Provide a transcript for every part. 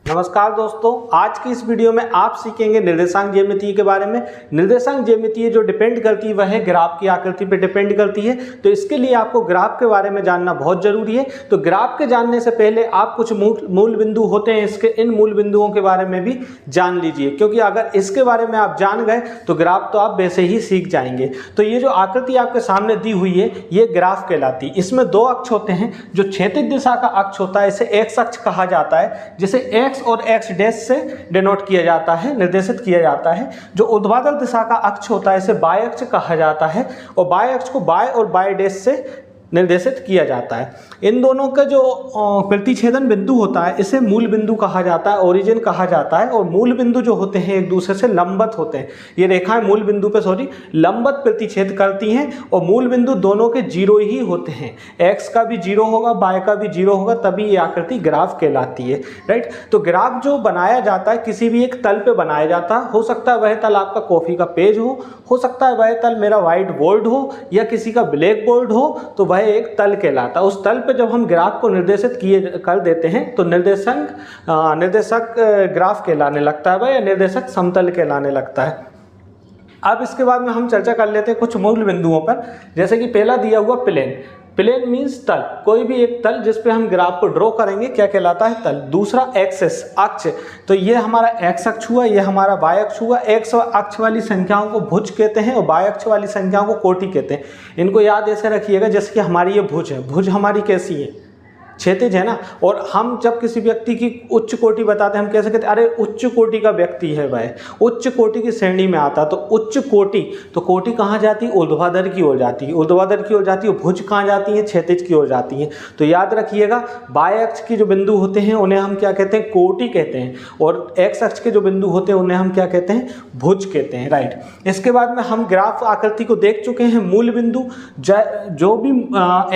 नमस्कार दोस्तों, आज की इस वीडियो में आप सीखेंगे निर्देशांक ज्यामिति के बारे में। निर्देशांक ज्यामिति जो डिपेंड करती है वह है ग्राफ की आकृति पर डिपेंड करती है। तो इसके लिए आपको ग्राफ के बारे में जानना बहुत जरूरी है। तो ग्राफ के जानने से पहले आप कुछ मूल बिंदु होते हैं, इसके इन मूल बिंदुओं के बारे में भी जान लीजिए, क्योंकि अगर इसके बारे में आप जान गए तो ग्राफ तो आप वैसे ही सीख जाएंगे। तो ये जो आकृति आपके सामने दी हुई है ये ग्राफ कहलाती है। इसमें दो अक्ष होते हैं। जो क्षैतिज दिशा का अक्ष होता है इसे एक्स अक्ष कहा जाता है, जिसे एक्स और एक्स डैश से डिनोट किया जाता है, निर्देशित किया जाता है। जो ऊर्ध्वाधर दिशा का अक्ष होता है इसे वाई अक्ष कहा जाता है और वाई अक्ष को वाई और वाई डैश से निर्देशित किया जाता है। इन दोनों का जो प्रतिच्छेदन बिंदु होता है इसे मूल बिंदु कहा जाता है, ओरिजिन कहा जाता है। और मूल बिंदु जो होते हैं एक दूसरे से लंबवत होते हैं। ये रेखाएं मूल बिंदु पे लंबवत प्रतिच्छेद करती हैं और मूल बिंदु दोनों के जीरो ही होते हैं। एक्स का भी जीरो होगा, वाई का भी जीरो होगा, तभी ये आकृति ग्राफ कहलाती है। राइट। तो ग्राफ जो बनाया जाता है किसी भी एक तल पे बनाया जाता है। हो सकता है वह तल आपका कॉफी का पेज हो सकता है वह तल मेरा व्हाइट बोर्ड हो या किसी का ब्लैक बोर्ड हो, तो वह एक तल कहलाता है। उस तल पे जब हम ग्राफ को निर्देशित कर देते हैं तो निर्देशक ग्राफ कहलाने लगता है या निर्देशक समतल कहलाने लगता है। अब इसके बाद में हम चर्चा कर लेते हैं कुछ मूल बिंदुओं पर। जैसे कि पहला दिया हुआ प्लेन मीन्स तल, कोई भी एक तल जिस पे हम ग्राफ को ड्रॉ करेंगे क्या कहलाता है? तल। दूसरा एक्सिस, अक्ष, तो ये हमारा एक्स अक्ष हुआ, ये हमारा वाई अक्ष हुआ। एक्स अक्ष वाली संख्याओं को भुज कहते हैं और वाई अक्ष वाली संख्याओं को कोटि कहते हैं। इनको याद ऐसे रखिएगा जैसे कि हमारी ये भुज है। भुज हमारी कैसी है? क्षैतिज है ना। और हम जब किसी व्यक्ति की उच्च कोटि बताते हैं हम कैसे कहते हैं? अरे उच्च कोटि का व्यक्ति है वह, उच्च कोटि की श्रेणी में आता। तो उच्च कोटि, तो कोटि कहाँ जाती है? ऊर्ध्वाधर की ओर जाती है। ऊर्ध्वाधर की ओर जाती है। भुज कहाँ जाती है? क्षैतिज की ओर जाती है। तो याद रखिएगा वाई अक्ष के जो बिंदु होते हैं उन्हें हम क्या कहते हैं? कोटि कहते हैं। और एक्स अक्ष के जो बिंदु होते हैं उन्हें हम क्या कहते हैं? भुज कहते हैं। राइट। इसके बाद में हम ग्राफ आकृति को देख चुके हैं। मूल बिंदु जो भी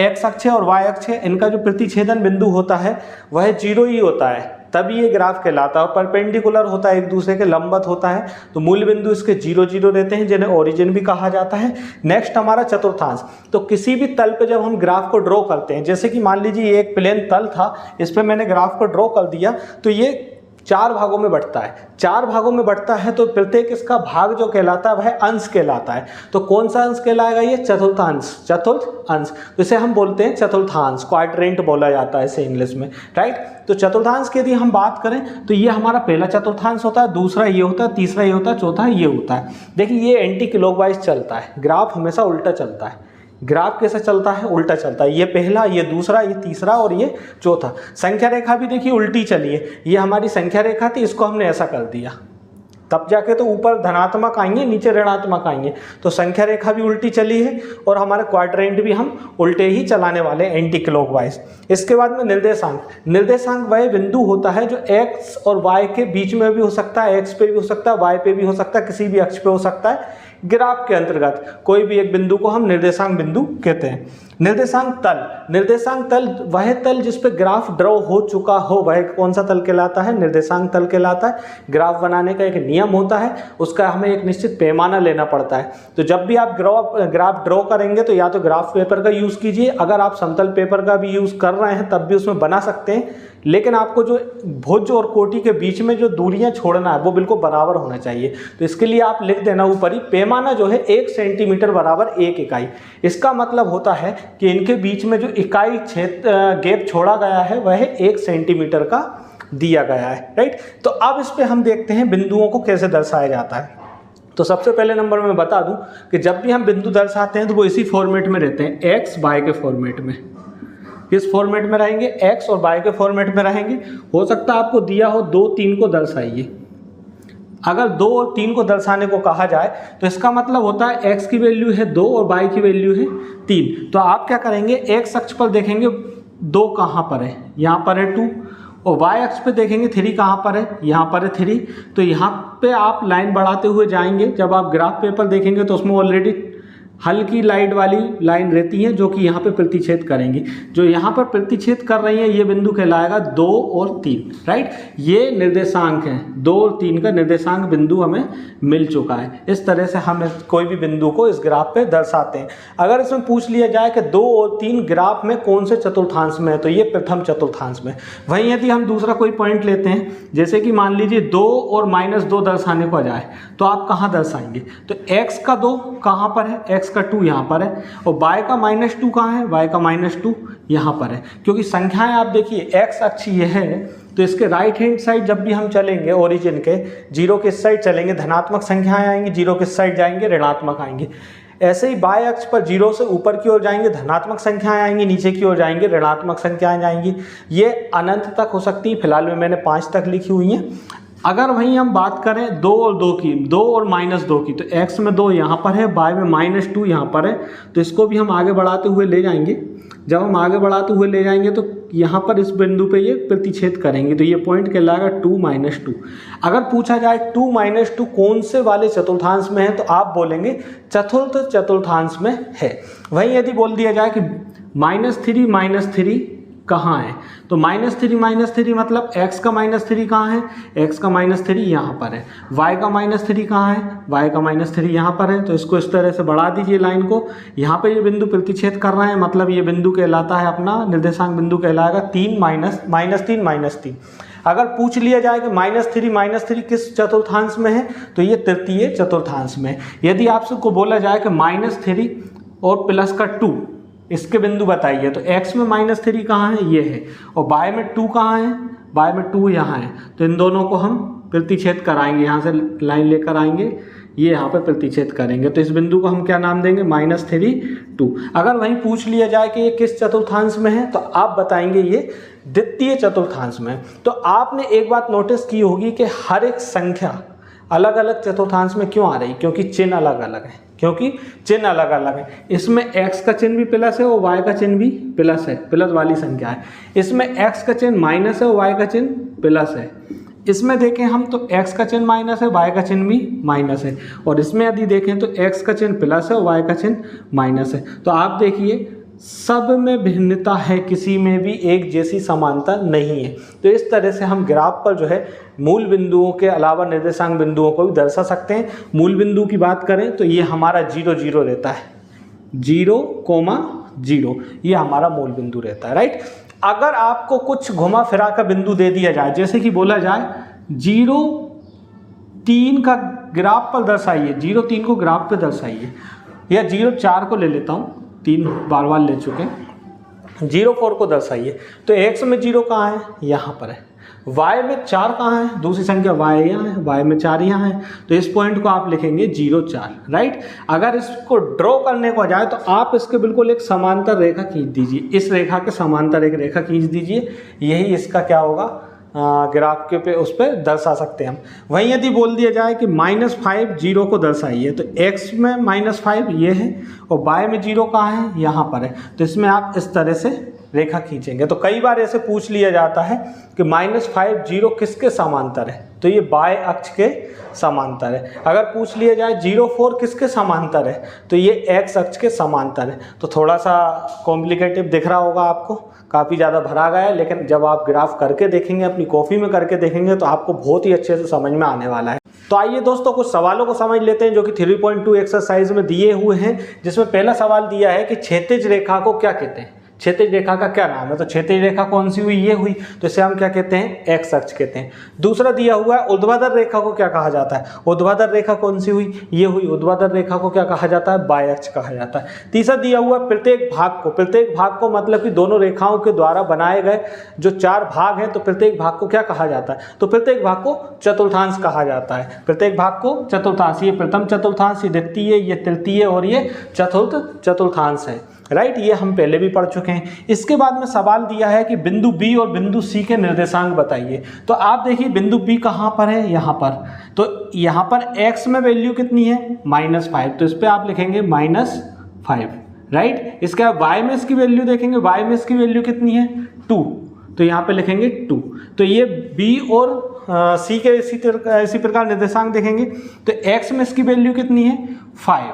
एक्स अक्ष है और वाई अक्ष है इनका जो प्रतिच्छेदन बिंदु होता है वह जीरो ही होता है, तभी ये ग्राफ कहलाता है। परपेंडिकुलर होता है, एक दूसरे के लंबवत होता है। तो मूल बिंदु इसके जीरो जीरो रहते हैं, जिन्हें ओरिजिन भी कहा जाता है। नेक्स्ट हमारा चतुर्थांश। तो किसी भी तल पे जब हम ग्राफ को ड्रॉ करते हैं, जैसे कि मान लीजिए ये एक प्लेन तल था, इस पे मैंने ग्राफ को ड्रॉ कर दिया, तो ये 4 भागों में बढ़ता है। 4 भागों में बढ़ता है तो प्रत्येक इसका भाग जो कहलाता है वह अंश कहलाता है। तो कौन सा अंश कहलाएगा? ये चतुर्थांश, चतुर्थ अंश। तो इसे हम बोलते हैं चतुर्थांश, क्वाड्रेंट बोला जाता है इसे इंग्लिश में। राइट। तो चतुर्थांश की यदि हम बात करें तो ये हमारा पहला चतुर्थांश होता है, दूसरा ये होता है, तीसरा ये होता है, चौथा ये होता है। देखिए ये एंटी क्लॉकवाइज चलता है, ग्राफ हमेशा उल्टा चलता है। ग्राफ कैसे चलता है? उल्टा चलता है। ये पहला, ये दूसरा, ये तीसरा और ये चौथा। संख्या रेखा भी देखिए उल्टी चली है। ये हमारी संख्या रेखा थी, इसको हमने ऐसा कर दिया, तब जाके तो ऊपर धनात्मक आएंगे, नीचे ऋणात्मक आएंगे। तो संख्या रेखा भी उल्टी चली है और हमारे क्वाड्रेंट भी हम उल्टे ही चलाने वाले हैं, एंटी क्लॉकवाइज। इसके बाद में निर्देशांक वह बिंदु होता है जो एक्स और वाई के बीच में भी हो सकता है, एक्स पे भी हो सकता है, वाई पे भी हो सकता है, किसी भी अक्ष पे हो सकता है। ग्राफ के अंतर्गत कोई भी एक बिंदु को हम निर्देशांक बिंदु कहते हैं। निर्देशांक तल वह तल जिस पे ग्राफ ड्रॉ हो चुका हो वह कौन सा तल कहलाता है? निर्देशांक तल कहलाता है। ग्राफ बनाने का एक नियम होता है, उसका हमें एक निश्चित पैमाना लेना पड़ता है। तो जब भी आप ग्राफ ड्रॉ करेंगे तो या तो ग्राफ पेपर का यूज़ कीजिए, अगर आप समतल पेपर का भी यूज़ कर रहे हैं तब भी उसमें बना सकते हैं, लेकिन आपको जो भुज और कोटि के बीच में जो दूरियां छोड़ना है वो बिल्कुल बराबर होना चाहिए। तो इसके लिए आप लिख देना ऊपर ही, पैमाना जो है 1 सेंटीमीटर बराबर 1 इकाई। इसका मतलब होता है कि इनके बीच में जो इकाई गैप छोड़ा गया है वह 1 सेंटीमीटर का दिया गया है। राइट। तो अब इस पे हम देखते हैं बिंदुओं को कैसे दर्शाया जाता है। तो सबसे पहले नंबर में बता दूं कि जब भी हम बिंदु दर्शाते हैं तो वो इसी फॉर्मेट में रहते हैं, एक्स वाई के फॉर्मेट में। किस फॉर्मेट में रहेंगे? एक्स और वाई के फॉर्मेट में रहेंगे। हो सकता है आपको दिया हो 2, 3 को दर्शाइए। अगर 2 और 3 को दर्शाने को कहा जाए तो इसका मतलब होता है एक्स की वैल्यू है 2 और वाई की वैल्यू है 3। तो आप क्या करेंगे? एक्स अक्ष पर देखेंगे 2 कहाँ पर है? यहाँ पर है 2। और वाई अक्ष पे देखेंगे 3 कहाँ पर है? यहाँ पर है 3। तो यहाँ पे आप लाइन बढ़ाते हुए जाएंगे। जब आप ग्राफ पेपर देखेंगे तो उसमें ऑलरेडी हल्की लाइट वाली लाइन रहती हैं जो कि यहाँ पे प्रतिच्छेद करेंगी। जो यहाँ पर प्रतिच्छेद कर रही हैं ये बिंदु कहलाएगा 2 और 3, राइट। ये निर्देशांक हैं, 2 और 3 का निर्देशांक बिंदु हमें मिल चुका है। इस तरह से हम कोई भी बिंदु को इस ग्राफ पे दर्शाते हैं। अगर इसमें पूछ लिया जाए कि 2 और 3 ग्राफ में कौन से चतुर्थांश में है, तो ये प्रथम चतुर्थांश में। वहीं यदि हम दूसरा कोई पॉइंट लेते हैं, जैसे कि मान लीजिए 2 और -2 दर्शाने को जाए, तो आप कहाँ दर्शाएंगे? तो x का 2 कहाँ पर है? x का 2 यहाँ पर है। और y का -2 कहाँ है? y का -2 यहाँ पर है। क्योंकि संख्याएं आप देखिए x अक्ष ये है, तो इसके राइट हैंड साइड जब भी हम चलेंगे ओरिजिन के, जीरो के साइड चलेंगे धनात्मक संख्याएं आएंगी, जीरो के साइड जाएंगे ऋणात्मक आएंगी। ऐसे ही बाएं अक्ष पर जीरो से ऊपर की ओर जाएंगे धनात्मक संख्याएं आएंगी, नीचे की ओर जाएंगे ऋणात्मक संख्याएं जाएंगी। ये अनंत तक हो सकती है, फिलहाल में मैंने 5 तक लिखी हुई हैं। अगर वहीं हम बात करें 2 और 2 की, 2 और -2 की, तो x में 2 यहाँ पर है, y में -2 यहाँ पर है। तो इसको भी हम आगे बढ़ाते हुए ले जाएंगे। जब हम आगे बढ़ाते हुए ले जाएंगे तो यहाँ पर इस बिंदु पे ये प्रतिच्छेद करेंगे, तो ये पॉइंट कहलाएगा 2 -2। अगर पूछा जाए 2 -2 कौन से वाले चतुर्थांश में है, तो आप बोलेंगे चतुर्थ चतुर्थांश में है। वहीं यदि बोल दिया जाए कि -3 कहाँ है, तो -3 मतलब x का -3 कहाँ है? x का -3 यहाँ पर है। y का -3 कहाँ है? y का -3 यहाँ पर है। तो इसको इस तरह से बढ़ा दीजिए लाइन को। यहाँ पे ये बिंदु प्रतिच्छेद कर रहे हैं, मतलब ये बिंदु कहलाता है अपना निर्देशांक बिंदु कहलाएगा 3 -3। अगर पूछ लिया जाए कि -3 किस चतुर्थांश में है, तो ये तृतीय चतुर्थांश में। यदि आपसे को बोला जाए कि -3 और +2 इसके बिंदु बताइए, तो x में -3 कहाँ है? ये है। और y में 2 कहाँ है? y में 2 यहाँ है। तो इन दोनों को हम प्रतिच्छेद कराएंगे, यहाँ से लाइन लेकर आएंगे, ये यहाँ पर प्रतिच्छेद करेंगे। तो इस बिंदु को हम क्या नाम देंगे? -3 2। अगर वहीं पूछ लिया जाए कि ये किस चतुर्थांश में है, तो आप बताएंगे ये द्वितीय चतुर्थांश में। तो आपने एक बात नोटिस की होगी कि हर एक संख्या अलग अलग चतुर्थांश में क्यों आ रही? क्योंकि चिन्ह अलग अलग है, इसमें x का चिन्ह भी प्लस है और y का चिन्ह भी प्लस है, प्लस वाली संख्या है। इसमें x का चिन्ह माइनस है और y का चिन्ह प्लस है। इसमें देखें हम तो x का चिन्ह माइनस है, y का चिन्ह भी माइनस है। और इसमें यदि देखें तो x का चिन्ह प्लस है और y का चिन्ह माइनस है। तो आप देखिए सब में भिन्नता है, किसी में भी एक जैसी समानता नहीं है। तो इस तरह से हम ग्राफ पर जो है मूल बिंदुओं के अलावा निर्देशांक बिंदुओं को भी दर्शा सकते हैं। मूल बिंदु की बात करें तो ये हमारा 0 0 रहता है, 0,0 ये हमारा मूल बिंदु रहता है, राइट। अगर आपको कुछ घुमा फिरा का बिंदु दे दिया जाए, जैसे कि बोला जाए 0,3 का ग्राफ पर दर्शाइए, 0,3 को ग्राफ पे दर्शाइए, या 0,4 को ले लेता हूँ, 3 बार ले चुके हैं, 0,4 को दर्शाइए। तो x में 0 कहाँ है? यहाँ पर है। y में 4 कहाँ है? दूसरी संख्या y यहाँ है, y में 4 यहाँ है। तो इस पॉइंट को आप लिखेंगे 0,4, राइट। अगर इसको ड्रॉ करने को जाए तो आप इसके बिल्कुल एक समांतर रेखा खींच दीजिए, इस रेखा के समांतर एक रेखा खींच दीजिए, यही इसका क्या होगा? ग्राफ के पे उस पर दर्शा सकते हैं हम। वहीं यदि बोल दिया जाए कि -5 0 को दर्शाइए, तो x में -5 ये है और y में 0 कहाँ है? यहाँ पर है। तो इसमें आप इस तरह से रेखा खींचेंगे। तो कई बार ऐसे पूछ लिया जाता है कि -5 0 किसके समांतर है, तो ये बाएं अक्ष के समांतर है। अगर पूछ लिया जाए 0,4 किसके समांतर है, तो ये x अक्ष के समांतर है। तो थोड़ा सा कॉम्प्लिकेटिव दिख रहा होगा आपको, काफ़ी ज़्यादा भरा गया है, लेकिन जब आप ग्राफ करके देखेंगे, अपनी कॉपी में करके देखेंगे, तो आपको बहुत ही अच्छे से समझ में आने वाला है। तो आइए दोस्तों कुछ सवालों को समझ लेते हैं जो कि 3.2 एक्सरसाइज में दिए हुए हैं, जिसमें पहला सवाल दिया है कि क्षैतिज रेखा को क्या कहते हैं, क्षैतिज रेखा का क्या नाम है। तो क्षैतिज रेखा कौन सी हुई? ये हुई, तो इसे हम क्या कहते हैं? एक्स अक्ष कहते हैं। दूसरा दिया हुआ है ऊर्ध्वाधर रेखा को क्या कहा जाता है। ऊर्ध्वाधर रेखा कौन सी हुई? ये हुई। ऊर्ध्वाधर रेखा को क्या कहा जाता है? बाह्य अक्ष कहा जाता है। तीसरा दिया हुआ है प्रत्येक भाग को मतलब कि दोनों रेखाओं के द्वारा बनाए गए जो 4 भाग हैं, तो प्रत्येक भाग को क्या कहा जाता है? तो प्रत्येक भाग को चतुर्थांश कहा जाता है। प्रत्येक भाग को चतुर्थांश, ये प्रथम चतुर्थांश, ये द्वितीय, ये तृतीय और ये चतुर्थ चतुर्थांश है, राइट। ये हम पहले भी पढ़ चुके हैं। इसके बाद में सवाल दिया है कि बिंदु B और बिंदु C के निर्देशांक बताइए। तो आप देखिए बिंदु B कहाँ पर है? यहाँ पर। तो यहाँ पर x में वैल्यू कितनी है? -5, तो इस पर आप लिखेंगे -5, राइट। इसके बाद y में इसकी वैल्यू देखेंगे, y में इसकी वैल्यू कितनी है? 2, तो यहाँ पे लिखेंगे 2। तो ये B और C के इसी प्रकार निर्देशांक देखेंगे, तो x में इसकी वैल्यू कितनी है? 5,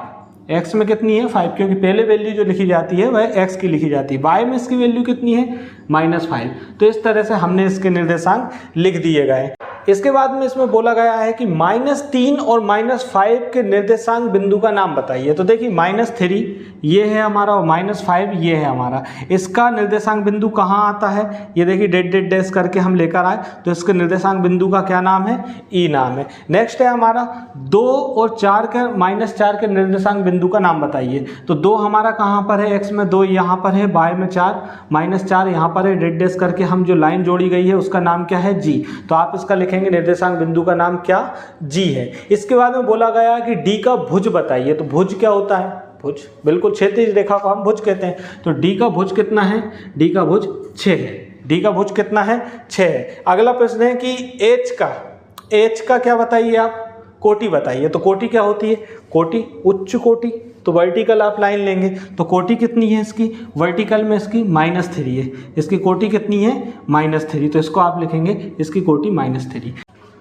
x में कितनी है 5, क्योंकि पहले वैल्यू जो लिखी जाती है वह x की लिखी जाती है। y में इसकी वैल्यू कितनी है -5। तो इस तरह से हमने इसके निर्देशांक लिख दिए गए। इसके बाद में इसमें बोला गया है कि -3 और -5 के निर्देशांक बिंदु का नाम बताइए। तो देखिए -3 ये है हमारा और -5 ये है हमारा, इसका निर्देशांक बिंदु कहाँ आता है, ये देखिए डेट डैश करके हम लेकर आए, तो इसके निर्देशांक बिंदु का क्या नाम है, ई नाम है। नेक्स्ट है हमारा 2 और 4 के -4 के निर्देशांक बिंदु का नाम बताइए। तो 2 हमारा कहाँ पर है, x में 2 यहाँ पर है, y में 4, -4 यहाँ पर है, डेट डैश करके हम जो लाइन जोड़ी गई है उसका नाम क्या है, g। तो आप इसका लिखेंगे निर्देशांक बिंदु का नाम क्या, g है। इसके बाद में बोला गया कि d का भुज बताइए। तो भुज क्या होता है, भुज बिल्कुल क्षैतिज रेखा को हम भुज कहते हैं। तो d का भुज कितना है, d का भुज 6 है, d का भुज कितना है 6 है। अगला प्रश्न है कि h का क्या बताइए आप, कोटि बताइए। तो कोटि क्या होती है, कोटि उच्च कोटि, तो वर्टिकल आप लाइन लेंगे तो कोटि कितनी है इसकी, वर्टिकल में इसकी -3 है, इसकी कोटि कितनी है -3, तो इसको आप लिखेंगे इसकी कोटि -3।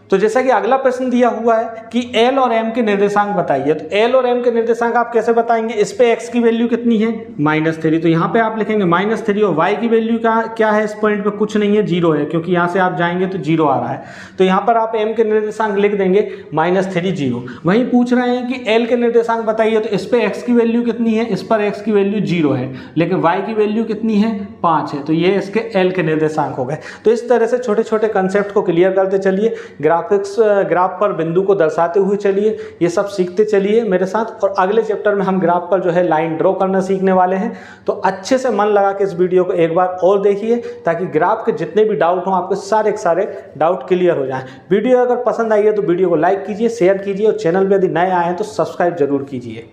तो जैसा कि अगला प्रश्न दिया हुआ है कि L और M के निर्देशांक बताइए। तो L और M के निर्देशांक आप कैसे बताएंगे, इस पे x की वैल्यू कितनी है -3, तो यहाँ पे आप लिखेंगे -3 और y की वैल्यू क्या है, इस पॉइंट पे कुछ नहीं है, 0 है, क्योंकि यहाँ से आप जाएंगे तो 0 आ रहा है। तो यहाँ पर आप M के निर्देशांक लिख देंगे -3 0। वहीं पूछ रहे हैं कि L के निर्देशांक बताइए। तो इस पे x की वैल्यू कितनी है, इस पर x की वैल्यू 0 है, लेकिन y की वैल्यू कितनी है 5 है, तो ये इसके L के निर्देशांक हो गए। तो इस तरह से छोटे छोटे कंसेप्ट को क्लियर करते चलिए, ग्राफ पर बिंदु को दर्शाते हुए चलिए, ये सब सीखते चलिए मेरे साथ। और अगले चैप्टर में हम ग्राफ पर जो है लाइन ड्रॉ करना सीखने वाले हैं। तो अच्छे से मन लगा के इस वीडियो को एक बार और देखिए, ताकि ग्राफ के जितने भी डाउट हों आपके सारे के सारे डाउट क्लियर हो जाएं। वीडियो अगर पसंद आई है तो वीडियो को लाइक कीजिए, शेयर कीजिए, और चैनल पर यदि नए आए हैं तो सब्सक्राइब जरूर कीजिए।